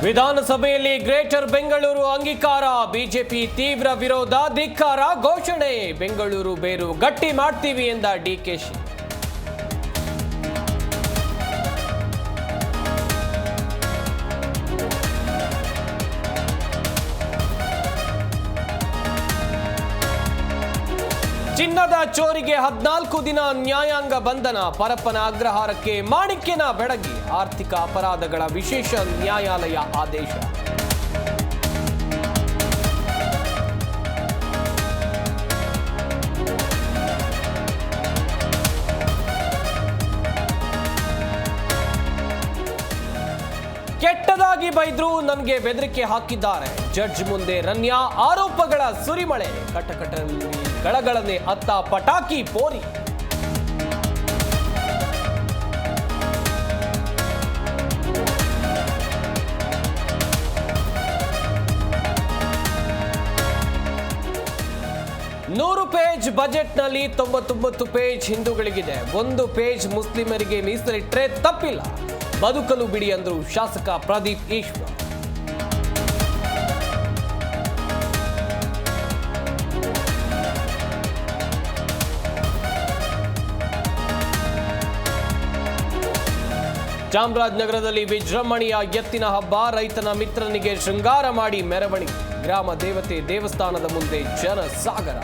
ವಿಧಾನಸಭೆಯಲ್ಲಿ ಗ್ರೇಟರ್ ಬೆಂಗಳೂರು ಅಂಗೀಕಾರ, ಬಿಜೆಪಿ ತೀವ್ರ ವಿರೋಧ, ಧಿಕ್ಕಾರ ಘೋಷಣೆ. ಬೆಂಗಳೂರು ಬೇರು ಗಟ್ಟಿ ಮಾಡ್ತೀವಿ ಎಂದ ಡಿಕೆಶಿ. ಚಿನ್ನದ ಚೋರಿಗೆ 14 ದಿನ ನ್ಯಾಯಾಂಗ ಬಂಧನ, ಪರಪ್ಪನ ಅಗ್ರಹಾರಕ್ಕೆ ಮಾಣಿಕ್ಯನ ಬೆಡಗಿ. ಆರ್ಥಿಕ ಅಪರಾಧಗಳ ವಿಶೇಷ ನ್ಯಾಯಾಲಯ ಆದೇಶ. ಕೆಟ್ಟದಾಗಿ ಬೈದ್ರು, ನನಗೆ ಬೆದರಿಕೆ ಹಾಕಿದ್ದಾರೆ. ಜಡ್ಜ್ ಮುಂದೆ ರನ್ಯಾ, ಆರೋಪಗಳ ಸುರಿಮಳೆ. ಕಟಕಟಲ್ಲಿ ಗಳಗಳನ್ನೇ ಅತ್ತ ಪಟಾಕಿ ಪೋರಿ. ನೂರು ಪೇಜ್ ಬಜೆಟ್ನಲ್ಲಿ 99 ಪೇಜ್ ಹಿಂದೂಗಳಿಗಿದೆ. 1 ಪೇಜ್ ಮುಸ್ಲಿಮರಿಗೆ ಮೀಸಲಿಟ್ಟರೆ ತಪ್ಪಿಲ್ಲ. ಬದುಕಲು ಬಿಡಿ ಅಂದ್ರು ಶಾಸಕ ಪ್ರದೀಪ್ ಈಶ್ವರ್. ಚಾಮರಾಜನಗರದಲ್ಲಿ ವಿಜೃಂಭಣೆಯ ಎತ್ತಿನ ಹಬ್ಬ, ರೈತನ ಮಿತ್ರನಿಗೆ ಶೃಂಗಾರ ಮಾಡಿ ಮೆರವಣಿಗೆ. ಗ್ರಾಮ ದೇವತೆ ದೇವಸ್ಥಾನದ ಮುಂದೆ ಜನಸಾಗರ.